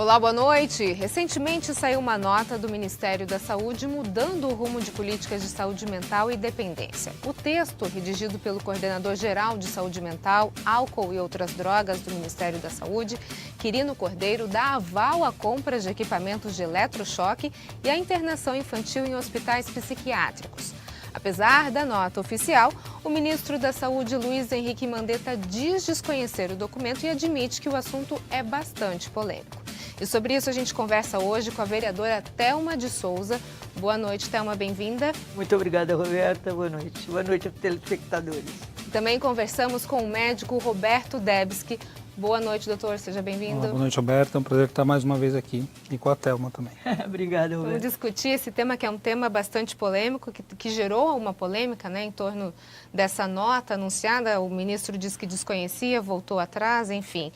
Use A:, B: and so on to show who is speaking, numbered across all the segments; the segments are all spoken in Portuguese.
A: Olá, boa noite. Recentemente saiu uma nota do Ministério da Saúde mudando o rumo de políticas de saúde mental e dependência. O texto, redigido pelo Coordenador-Geral de Saúde Mental, Álcool e Outras Drogas do Ministério da Saúde, Quirino Cordeiro, dá aval à compra de equipamentos de eletrochoque e à internação infantil em hospitais psiquiátricos. Apesar da nota oficial, o ministro da Saúde, Luiz Henrique Mandetta, diz desconhecer o documento e admite que o assunto é bastante polêmico. E sobre isso a gente conversa hoje com a vereadora Thelma de Souza. Boa noite, Thelma, bem-vinda.
B: Muito obrigada, Roberta. Boa noite. Boa noite aos telespectadores.
A: Também conversamos com o médico Roberto Debski. Boa noite, doutor. Seja bem-vindo.
C: Boa noite, Roberto. É um prazer estar mais uma vez aqui e com a Thelma também.
B: Obrigada, Roberto.
A: Vamos discutir esse tema que é um tema bastante polêmico, que gerou uma polêmica, né, em torno dessa nota anunciada. O ministro disse que desconhecia, voltou atrás, enfim.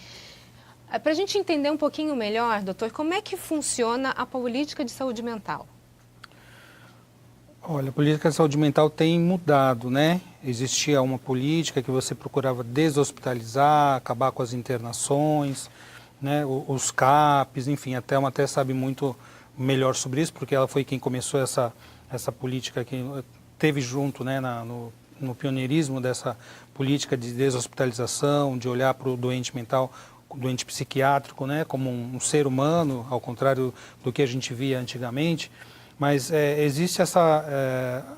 A: Para a gente entender um pouquinho melhor, doutor, como é que funciona a política de saúde mental?
C: Olha, a política de saúde mental tem mudado, né? Existia uma política que você procurava deshospitalizar, acabar com as internações, né? Os CAPs, enfim, a Thelma até sabe muito melhor sobre isso, porque ela foi quem começou essa política, que teve junto, né, no pioneirismo dessa política de deshospitalização, de olhar para o doente mental, doente psiquiátrico, né, como um ser humano, ao contrário do que a gente via antigamente. Mas existe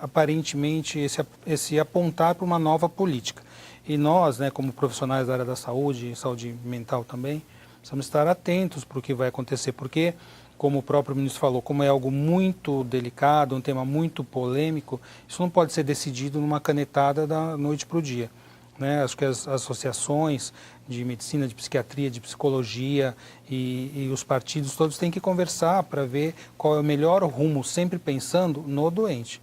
C: aparentemente esse apontar para uma nova política. E nós, né, como profissionais da área da saúde, saúde mental também, precisamos estar atentos para o que vai acontecer, porque, como o próprio ministro falou, como é algo muito delicado, um tema muito polêmico, isso não pode ser decidido numa canetada da noite para o dia. Né? Acho que as associações de medicina, de psiquiatria, de psicologia e os partidos todos têm que conversar para ver qual é o melhor rumo, sempre pensando no doente,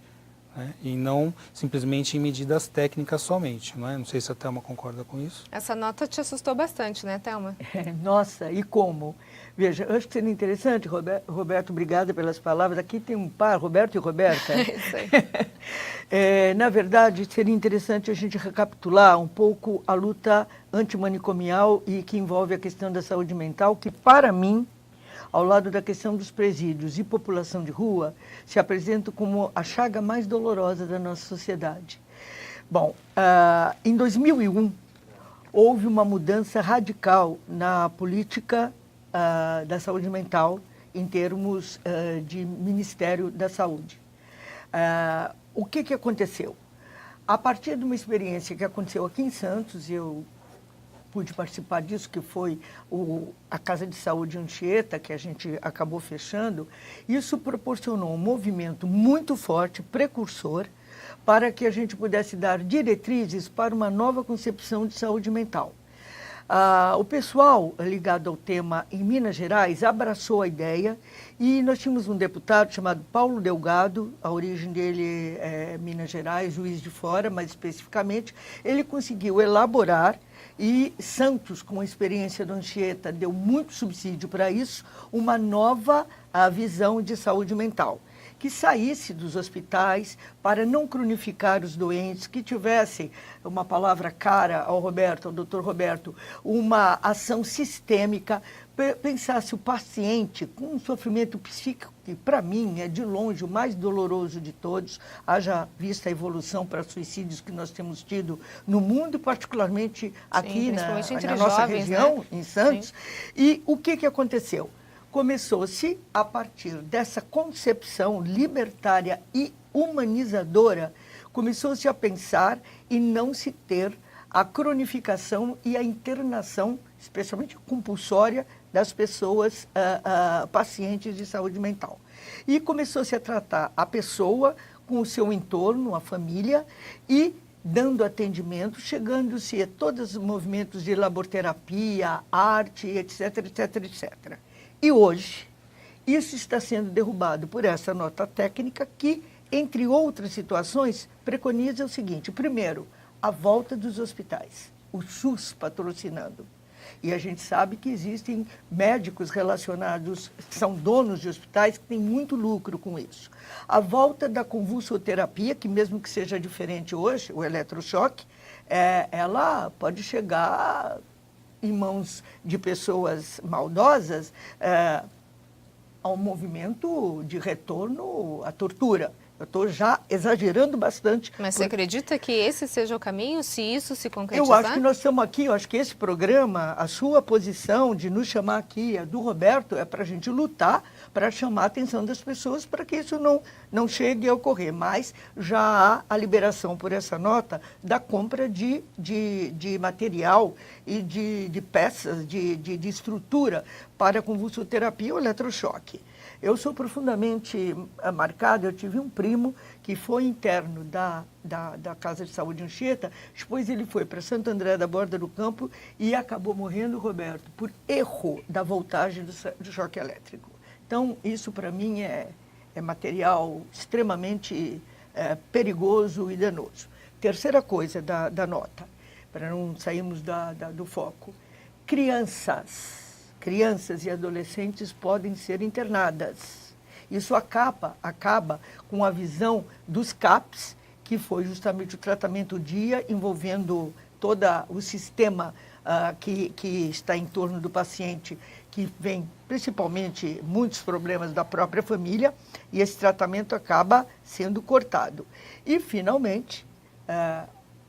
C: né? E não simplesmente em medidas técnicas somente. Não é? Não sei se a Thelma concorda com isso.
A: Essa nota te assustou bastante, né, Thelma?
B: Nossa, e como? Veja, eu acho que seria interessante, Roberto, obrigada pelas palavras. Aqui tem um par, Roberto e Roberta.
A: Isso aí.
B: Na verdade, seria interessante a gente recapitular um pouco a luta antimanicomial e que envolve a questão da saúde mental, que, para mim, ao lado da questão dos presídios e população de rua, se apresenta como a chaga mais dolorosa da nossa sociedade. Bom, em 2001, houve uma mudança radical na política da saúde mental em termos de Ministério da Saúde. O que aconteceu? A partir de uma experiência que aconteceu aqui em Santos, eu pude participar disso, que foi a Casa de Saúde Anchieta, que a gente acabou fechando, isso proporcionou um movimento muito forte, precursor, para que a gente pudesse dar diretrizes para uma nova concepção de saúde mental. O pessoal ligado ao tema em Minas Gerais abraçou a ideia e nós tínhamos um deputado chamado Paulo Delgado, a origem dele é Minas Gerais, Juiz de Fora, mais especificamente, ele conseguiu elaborar, e Santos, com a experiência do Anchieta, deu muito subsídio para isso, uma nova visão de saúde mental, que saísse dos hospitais para não cronificar os doentes, que tivesse, uma palavra cara ao Roberto, ao doutor Roberto, uma ação sistêmica, pensasse o paciente com um sofrimento psíquico, que para mim é de longe o mais doloroso de todos, haja vista a evolução para suicídios que nós temos tido no mundo, particularmente aqui na nossa
A: jovens,
B: região,
A: né?
B: em Santos.
A: Sim.
B: E o que aconteceu? Começou-se, a partir dessa concepção libertária e humanizadora, começou-se a pensar em não se ter a cronificação e a internação, especialmente compulsória, das pessoas pacientes de saúde mental. E começou-se a tratar a pessoa com o seu entorno, a família, e dando atendimento, chegando-se a todos os movimentos de laborterapia, arte, etc, etc, etc. E hoje, isso está sendo derrubado por essa nota técnica que, entre outras situações, preconiza o seguinte: primeiro, a volta dos hospitais, o SUS patrocinando. E a gente sabe que existem médicos relacionados, que são donos de hospitais, que têm muito lucro com isso. A volta da convulsoterapia, que mesmo que seja diferente hoje, o eletrochoque, ela pode chegar em mãos de pessoas maldosas, a um movimento de retorno à tortura. Eu estou já exagerando bastante.
A: Mas você acredita que esse seja o caminho, se isso se concretizar?
B: Eu acho que nós estamos aqui, eu acho que esse programa, a sua posição de nos chamar aqui, a do Roberto, é para a gente lutar, para chamar a atenção das pessoas, para que isso não chegue a ocorrer. Mas já há a liberação por essa nota da compra de material e de peças, de estrutura para convulsoterapia ou eletrochoque. Eu sou profundamente marcado, eu tive um primo que foi interno da Casa de Saúde Anchieta, depois ele foi para Santo André da Borda do Campo e acabou morrendo, Roberto, por erro da voltagem do choque elétrico. Então, isso para mim é material extremamente perigoso e danoso. Terceira coisa da nota, para não sairmos do foco, crianças e adolescentes podem ser internadas. Isso acaba com a visão dos CAPs, que foi justamente o tratamento dia, envolvendo todo o sistema que está em torno do paciente, que vem principalmente muitos problemas da própria família, e esse tratamento acaba sendo cortado. E, finalmente,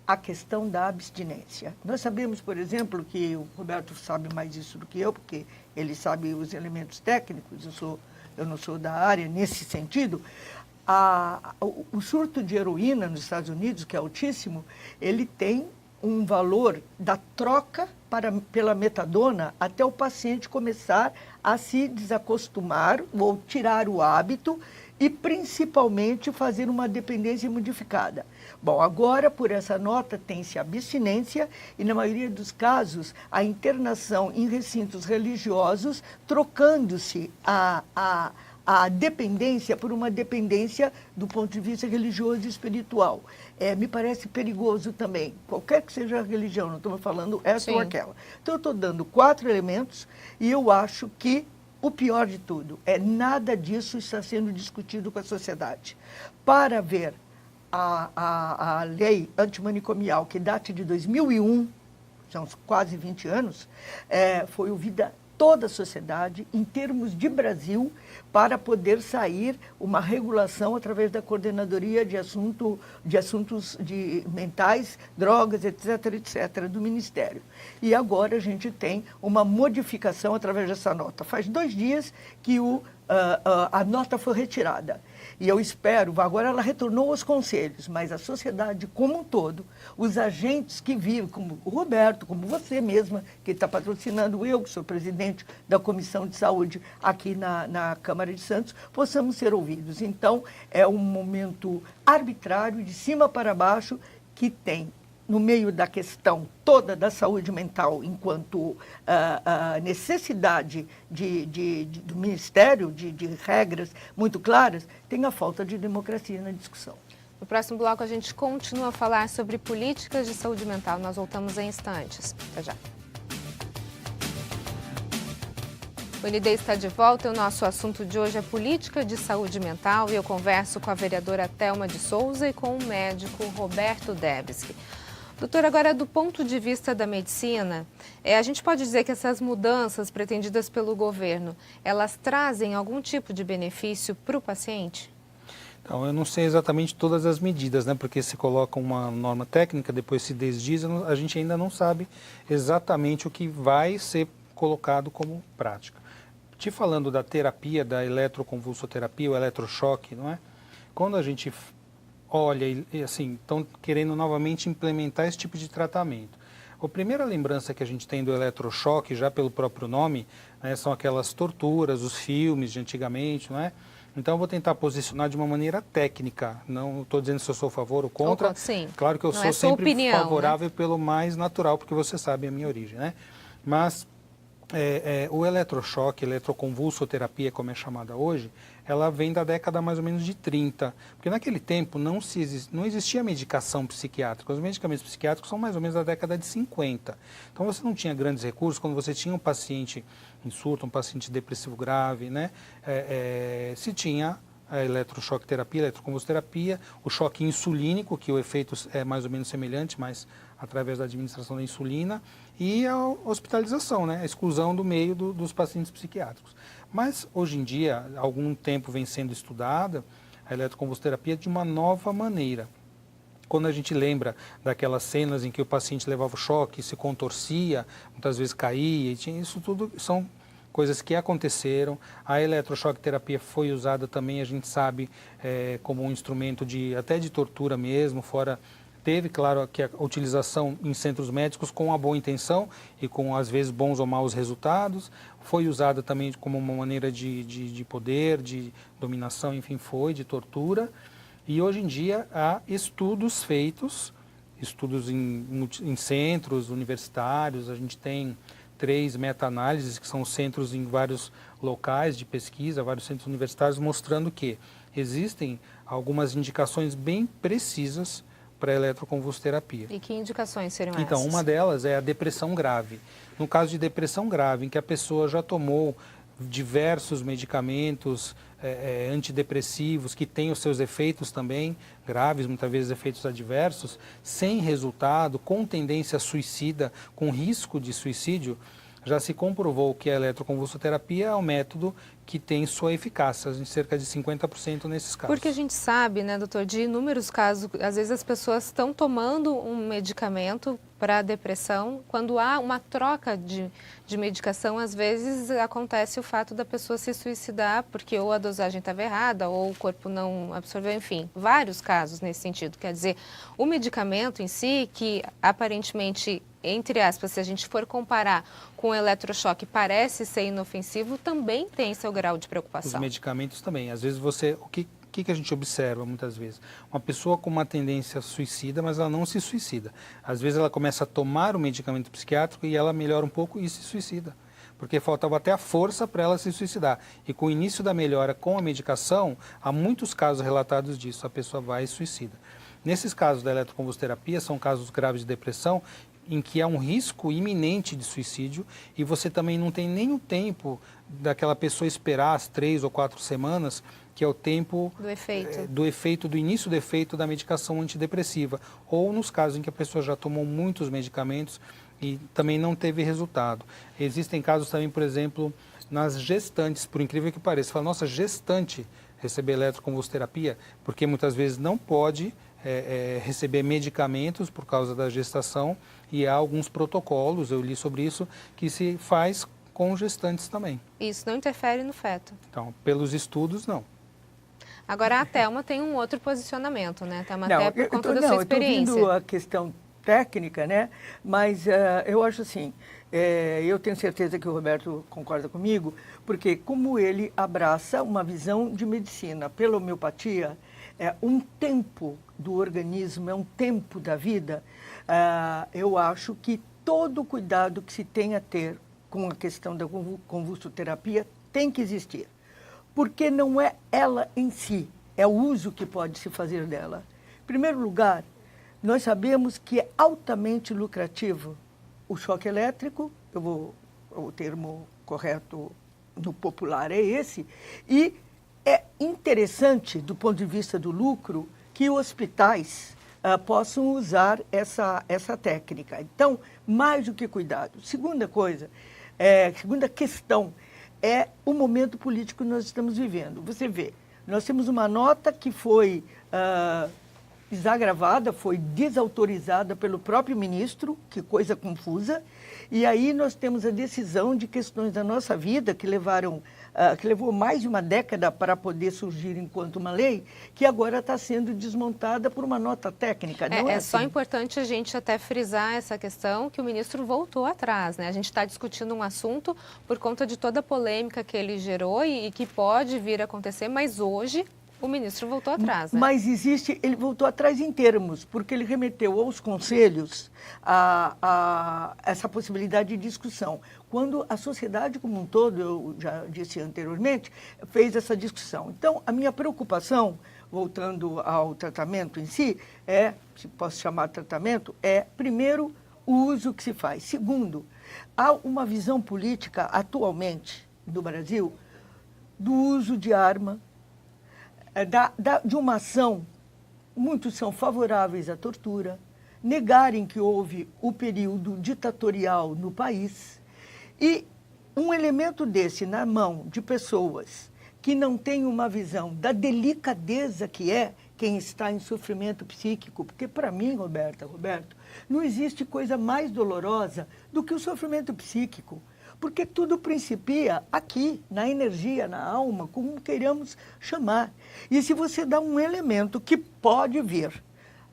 B: a questão da abstinência. Nós sabemos, por exemplo, que o Roberto sabe mais isso do que eu, porque ele sabe os elementos técnicos, eu não sou da área nesse sentido. O surto de heroína nos Estados Unidos, que é altíssimo, ele tem um valor da troca pela metadona até o paciente começar a se desacostumar ou tirar o hábito e, principalmente, fazer uma dependência modificada. Bom, agora, por essa nota, tem-se abstinência e, na maioria dos casos, a internação em recintos religiosos, trocando-se a dependência por uma dependência do ponto de vista religioso e espiritual. Me parece perigoso também, qualquer que seja a religião, não estamos falando essa ou aquela. Então, eu estou dando 4 elementos e eu acho que o pior de tudo nada disso está sendo discutido com a sociedade. Para ver a lei antimanicomial, que data de 2001, são quase 20 anos, foi ouvida toda a sociedade, em termos de Brasil, para poder sair uma regulação através da Coordenadoria de Assuntos Mentais, Drogas, etc., do Ministério. E agora a gente tem uma modificação através dessa nota. Faz 2 dias que a nota foi retirada. E eu espero, agora ela retornou aos conselhos, mas a sociedade como um todo, os agentes que vivem, como o Roberto, como você mesma, que está patrocinando, eu, que sou presidente da Comissão de Saúde aqui na Câmara de Santos, possamos ser ouvidos. Então, é um momento arbitrário, de cima para baixo, que tem, no meio da questão toda da saúde mental, enquanto necessidade do Ministério, de regras muito claras, tem a falta de democracia na discussão.
A: No próximo bloco, a gente continua a falar sobre políticas de saúde mental. Nós voltamos em instantes. Até já. O ND está de volta e o nosso assunto de hoje é política de saúde mental e eu converso com a vereadora Thelma de Souza e com o médico Roberto Debski. Doutor, agora do ponto de vista da medicina, a gente pode dizer que essas mudanças pretendidas pelo governo, elas trazem algum tipo de benefício para o paciente?
C: Então, eu não sei exatamente todas as medidas, né? Porque se coloca uma norma técnica, depois se desdiz, a gente ainda não sabe exatamente o que vai ser colocado como prática. Te falando da terapia, da eletroconvulsoterapia, o eletrochoque, não é? Quando a gente olha e assim, estão querendo novamente implementar esse tipo de tratamento. A primeira lembrança que a gente tem do eletrochoque, já pelo próprio nome, né, são aquelas torturas, os filmes de antigamente, não é? Então eu vou tentar posicionar de uma maneira técnica, não estou dizendo se eu sou a favor ou contra.
A: Sim.
C: Claro que eu sou sempre opinião, favorável, né? Pelo mais natural, porque você sabe a minha origem, né? Mas o eletrochoque, eletroconvulsoterapia, como é chamada hoje, ela vem da década mais ou menos de 30, porque naquele tempo não existia medicação psiquiátrica, os medicamentos psiquiátricos são mais ou menos da década de 50, então você não tinha grandes recursos, quando você tinha um paciente em surto, um paciente depressivo grave, né, se tinha a eletrochoque terapia, eletroconvulsoterapia, o choque insulínico, que o efeito é mais ou menos semelhante, mas através da administração da insulina, e a hospitalização, né, a exclusão do meio dos pacientes psiquiátricos. Mas, hoje em dia, há algum tempo vem sendo estudada a eletroconvulsoterapia de uma nova maneira. Quando a gente lembra daquelas cenas em que o paciente levava o choque, se contorcia, muitas vezes caía, isso tudo são coisas que aconteceram. A eletrochoque terapia foi usada também, a gente sabe, como um instrumento até de tortura mesmo, teve, claro, que a utilização em centros médicos com a boa intenção e com, às vezes, bons ou maus resultados. Foi usada também como uma maneira de poder, de dominação, enfim, de tortura. E hoje em dia há estudos feitos, estudos em centros universitários, a gente tem 3 meta-análises, que são centros em vários locais de pesquisa, vários centros universitários, mostrando que existem algumas indicações bem precisas para a eletroconvulsoterapia.
A: E que indicações seriam essas?
C: Então, uma delas é a depressão grave. No caso de depressão grave, em que a pessoa já tomou diversos medicamentos antidepressivos, que têm os seus efeitos também graves, muitas vezes efeitos adversos, sem resultado, com tendência suicida, com risco de suicídio, já se comprovou que a eletroconvulsoterapia é um método que tem sua eficácia, em cerca de 50% nesses casos.
A: Porque a gente sabe, né, doutor, de inúmeros casos, às vezes as pessoas estão tomando um medicamento para a depressão, quando há uma troca de medicação, às vezes acontece o fato da pessoa se suicidar porque ou a dosagem estava errada ou o corpo não absorveu, enfim, vários casos nesse sentido. Quer dizer, o medicamento em si, que aparentemente, entre aspas, se a gente for comparar com o eletrochoque, parece ser inofensivo, também tem seu grau de preocupação.
C: Os medicamentos também. Às vezes o que a gente observa muitas vezes? Uma pessoa com uma tendência suicida, mas ela não se suicida. Às vezes ela começa a tomar o medicamento psiquiátrico e ela melhora um pouco e se suicida. Porque faltava até a força para ela se suicidar. E com o início da melhora com a medicação, há muitos casos relatados disso, a pessoa vai e suicida. Nesses casos da eletroconvulsoterapia, são casos graves de depressão, em que há um risco iminente de suicídio e você também não tem nem o tempo daquela pessoa esperar as 3 ou 4 semanas, que é o tempo do início do efeito da medicação antidepressiva, ou nos casos em que a pessoa já tomou muitos medicamentos e também não teve resultado. Existem casos também, por exemplo, nas gestantes, por incrível que pareça. Fala, nossa, gestante receber eletroconvulsoterapia, porque muitas vezes não pode receber medicamentos por causa da gestação, e há alguns protocolos, eu li sobre isso, que se faz com gestantes também.
A: Isso não interfere no feto?
C: Então, pelos estudos, não.
A: Agora, a Thelma tem um outro posicionamento, né, Thelma? Até por conta da sua experiência.
B: Eu estou vendo a questão técnica, né? Mas eu acho assim, eu tenho certeza que o Roberto concorda comigo, porque como ele abraça uma visão de medicina pela homeopatia, um tempo do organismo, é um tempo da vida, eu acho que todo o cuidado que se tem a ter com a questão da convulsoterapia tem que existir. Porque não é ela em si, é o uso que pode se fazer dela. Em primeiro lugar, nós sabemos que é altamente lucrativo o choque elétrico, o termo correto no popular é esse, e é interessante, do ponto de vista do lucro, que hospitais possam usar essa técnica. Então, mais do que cuidado. Segunda questão é o momento político que nós estamos vivendo. Você vê, nós temos uma nota que foi desagravada, foi desautorizada pelo próprio ministro, que coisa confusa, e aí nós temos a decisão de questões da nossa vida que levou mais de uma década para poder surgir enquanto uma lei, que agora está sendo desmontada por uma nota técnica. Não
A: é
B: assim.
A: Só importante a gente até frisar essa questão que o ministro voltou atrás, né? A gente está discutindo um assunto por conta de toda a polêmica que ele gerou e que pode vir a acontecer, mas hoje o ministro voltou atrás, né?
B: Mas ele voltou atrás em termos, porque ele remeteu aos conselhos a essa possibilidade de discussão. Quando a sociedade como um todo, eu já disse anteriormente, fez essa discussão. Então, a minha preocupação, voltando ao tratamento em si, se posso chamar de tratamento, primeiro, o uso que se faz. Segundo, há uma visão política atualmente no Brasil do uso de arma, de uma ação, muitos são favoráveis à tortura, negarem que houve o período ditatorial no país. E um elemento desse na mão de pessoas que não têm uma visão da delicadeza que é quem está em sofrimento psíquico, porque para mim, Roberto, não existe coisa mais dolorosa do que o sofrimento psíquico, porque tudo principia aqui, na energia, na alma, como queiramos chamar. E se você dá um elemento que pode vir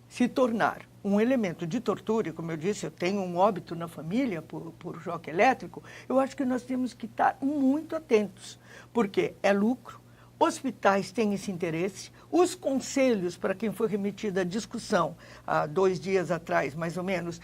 B: se tornar um elemento de tortura, e como eu disse, eu tenho um óbito na família por choque elétrico, eu acho que nós temos que estar muito atentos, porque é lucro, hospitais têm esse interesse, os conselhos, para quem foi remetida à discussão há 2 dias atrás, mais ou menos,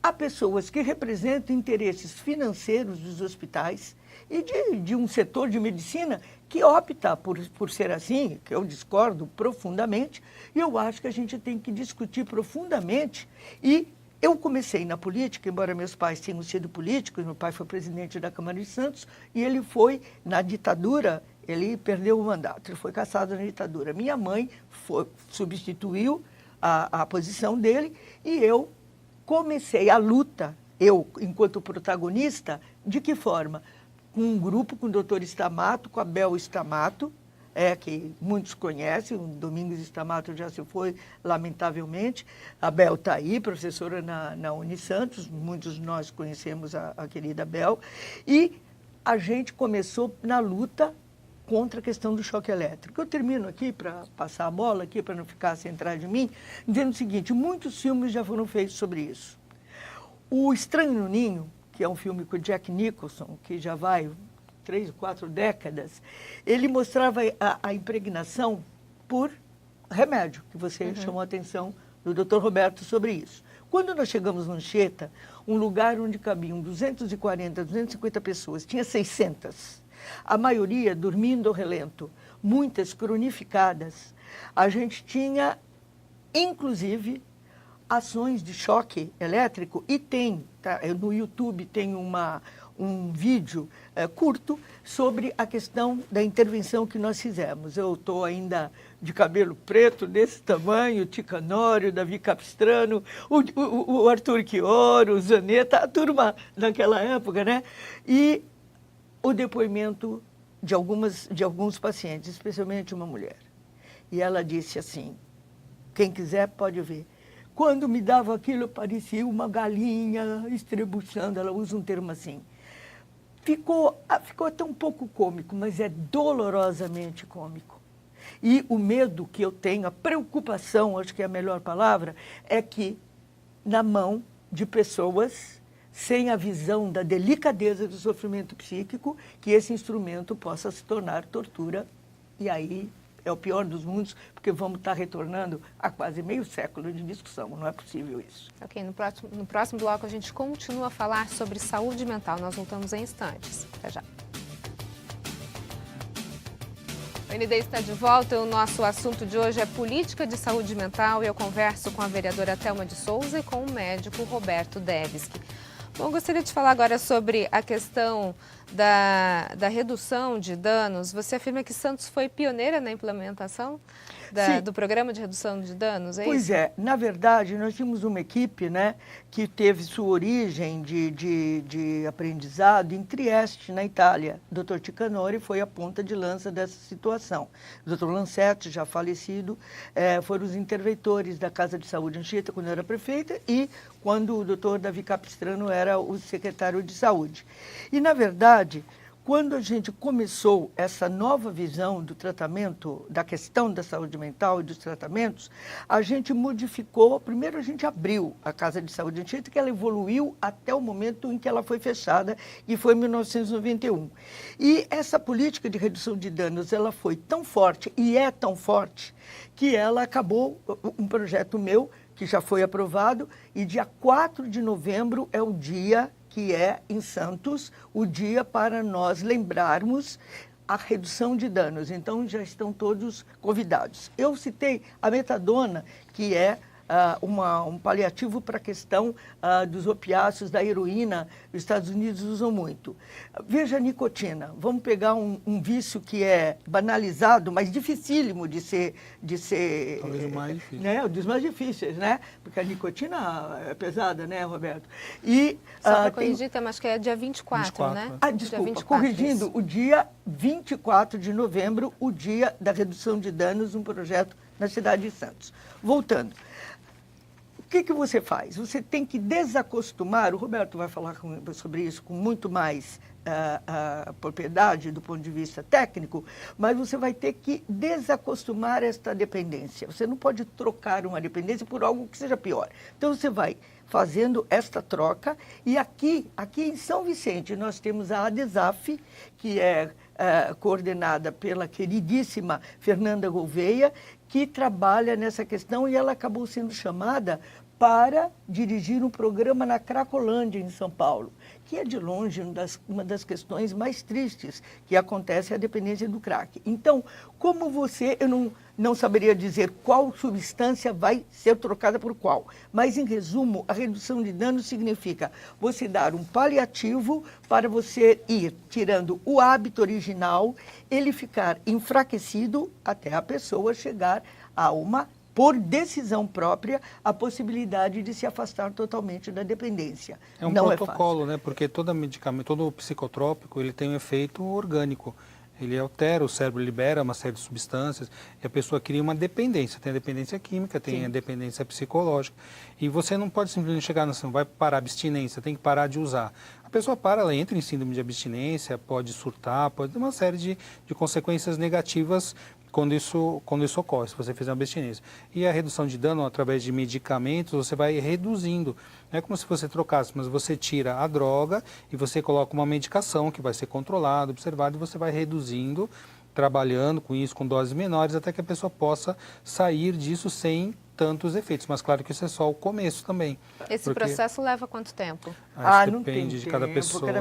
B: há pessoas que representam interesses financeiros dos hospitais e de um setor de medicina que opta por ser assim, que eu discordo profundamente, e eu acho que a gente tem que discutir profundamente. E eu comecei na política, embora meus pais tenham sido políticos, meu pai foi presidente da Câmara de Santos, e ele foi, na ditadura, ele perdeu o mandato, ele foi cassado na ditadura. Minha mãe substituiu a posição dele, e eu comecei a luta, eu, enquanto protagonista, de que forma? Com um grupo, com o doutor Stamato, com a Bel Stamato, que muitos conhecem, o Domingos Stamato já se foi, lamentavelmente. A Bel está aí, professora na Unisantos, muitos de nós conhecemos a querida Bel. E a gente começou na luta contra a questão do choque elétrico. Eu termino aqui, para passar a bola aqui, para não ficar sem trás de mim, dizendo o seguinte, muitos filmes já foram feitos sobre isso. O Estranho no Ninho, que é um filme com o Jack Nicholson, que já vai 3 ou 4 décadas, ele mostrava a impregnação por remédio, que você chamou a atenção do Dr. Roberto sobre isso. Quando nós chegamos no Anchieta, um lugar onde cabiam 240, 250 pessoas, tinha 600, a maioria dormindo ao relento, muitas cronificadas, a gente tinha, inclusive, ações de choque elétrico, e tem, no YouTube tem um vídeo curto sobre a questão da intervenção que nós fizemos. Eu estou ainda de cabelo preto, desse tamanho, Ticanório, Davi Capistrano, o Arthur Chioro, o Zanetta, a turma daquela época, né? E o depoimento de alguns pacientes, especialmente uma mulher. E ela disse assim, quem quiser pode ver. Quando me dava aquilo, parecia uma galinha estrebuchando, ela usa um termo assim. Ficou até um pouco cômico, mas é dolorosamente cômico. E o medo que eu tenho, a preocupação, acho que é a melhor palavra, é que na mão de pessoas sem a visão da delicadeza do sofrimento psíquico, que esse instrumento possa se tornar tortura, e aí é o pior dos mundos, porque vamos estar retornando a quase meio século de discussão. Não é possível isso.
A: Ok, no próximo bloco a gente continua a falar sobre saúde mental. Nós voltamos em instantes. Até já. O ND está de volta. O nosso assunto de hoje é política de saúde mental e eu converso com a vereadora Thelma de Souza e com o médico Roberto Devski. Bom, gostaria de falar agora sobre a questão da redução de danos. Você afirma que Santos foi pioneira na implementação do programa de redução de danos, é isso?
B: Pois é. Na verdade, nós tínhamos uma equipe, né, que teve sua origem de aprendizado em Trieste, na Itália. O Dr. Ticanori foi a ponta de lança dessa situação. O Dr. Lancetti, já falecido, foram os interventores da Casa de Saúde Anchieta, quando eu era prefeita, e quando o Dr. Davi Capistrano era o secretário de Saúde. E, na verdade, quando a gente começou essa nova visão do tratamento, da questão da saúde mental e dos tratamentos, a gente modificou, primeiro a gente abriu a Casa de Saúde Anchieta, que ela evoluiu até o momento em que ela foi fechada, e foi em 1991. E essa política de redução de danos, ela foi tão forte, e é tão forte, que ela acabou, um projeto meu, que já foi aprovado, e dia 4 de novembro é o dia que é, em Santos, o dia para nós lembrarmos a redução de danos. Então, já estão todos convidados. Eu citei a metadona, que é um paliativo para a questão dos opiáceos, da heroína. Os Estados Unidos usam muito. Veja a nicotina. Vamos pegar um vício que é banalizado, mas dificílimo de ser
C: talvez o mais difícil.
B: Né? Um dos mais difíceis, né? Porque a nicotina é pesada, né, Roberto?
A: Só para corrigir, acho que é dia 24, né?
B: Desculpa,
A: dia 24,
B: corrigindo,
A: isso.
B: o dia 24 de novembro, o dia da redução de danos, um projeto na cidade de Santos. Voltando. O que você faz? Você tem que desacostumar, o Roberto vai falar sobre isso com muito mais propriedade do ponto de vista técnico, mas você vai ter que desacostumar esta dependência. Você não pode trocar uma dependência por algo que seja pior. Então você vai fazendo esta troca e aqui em São Vicente nós temos a ADESAF, que é coordenada pela queridíssima Fernanda Gouveia, que trabalha nessa questão e ela acabou sendo chamada para dirigir um programa na Cracolândia, em São Paulo, que é de longe uma das questões mais tristes que acontece é a dependência do crack. Então, como eu não saberia dizer qual substância vai ser trocada por qual, mas, em resumo, a redução de danos significa você dar um paliativo para você ir tirando o hábito original, ele ficar enfraquecido até a pessoa chegar a por decisão própria, a possibilidade de se afastar totalmente da dependência.
C: É um protocolo, né? Porque todo medicamento, todo psicotrópico, ele tem um efeito orgânico. Ele altera o cérebro, libera uma série de substâncias e a pessoa cria uma dependência. Tem a dependência química, tem a dependência psicológica. E você não pode simplesmente chegar, não vai parar a abstinência, tem que parar de usar. A pessoa ela entra em síndrome de abstinência, pode surtar, pode ter uma série de consequências negativas quando isso ocorre, se você fizer uma abstinência. E a redução de dano através de medicamentos, você vai reduzindo. Não é como se você trocasse, mas você tira a droga e você coloca uma medicação que vai ser controlada, observada, e você vai reduzindo, trabalhando com isso, com doses menores, até que a pessoa possa sair disso sem tantos efeitos. Mas claro que isso é só o começo também.
A: Esse processo leva quanto tempo?
C: Depende de cada pessoa.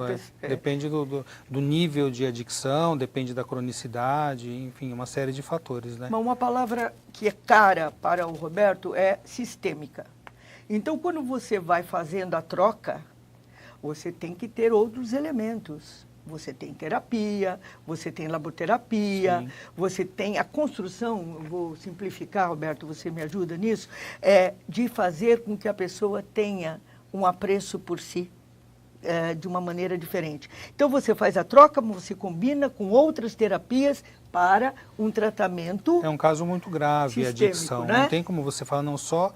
C: Depende do nível de adicção, depende da cronicidade, enfim, uma série de fatores, né?
B: Mas uma palavra que é cara para o Roberto é sistêmica. Então, quando você vai fazendo a troca, você tem que ter outros elementos. Você tem terapia, você tem laboterapia, sim, você tem a construção, eu vou simplificar, Roberto, você me ajuda nisso, de fazer com que a pessoa tenha um apreço por si de uma maneira diferente. Então, você faz a troca, você combina com outras terapias para um tratamento.
C: É um caso muito grave, a adicção.
B: Né?
C: Não tem como você falar, não, só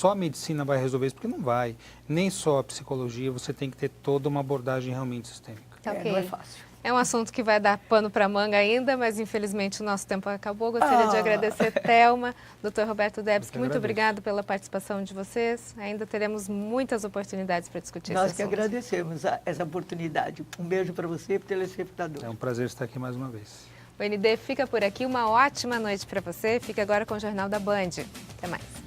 C: a medicina vai resolver isso, porque não vai. Nem só a psicologia, você tem que ter toda uma abordagem realmente sistêmica.
A: Okay.
B: Não é fácil.
A: É um assunto que vai dar pano para manga ainda, mas infelizmente o nosso tempo acabou. Gostaria de agradecer Thelma, Dr. Roberto Debski, muito obrigado pela participação de vocês. Ainda teremos muitas oportunidades para discutir esse assunto.
B: Nós que agradecemos essa oportunidade. Um beijo para você e para o telespectador.
C: É um prazer estar aqui mais uma vez.
A: O ND fica por aqui. Uma ótima noite para você. Fica agora com o Jornal da Band. Até mais.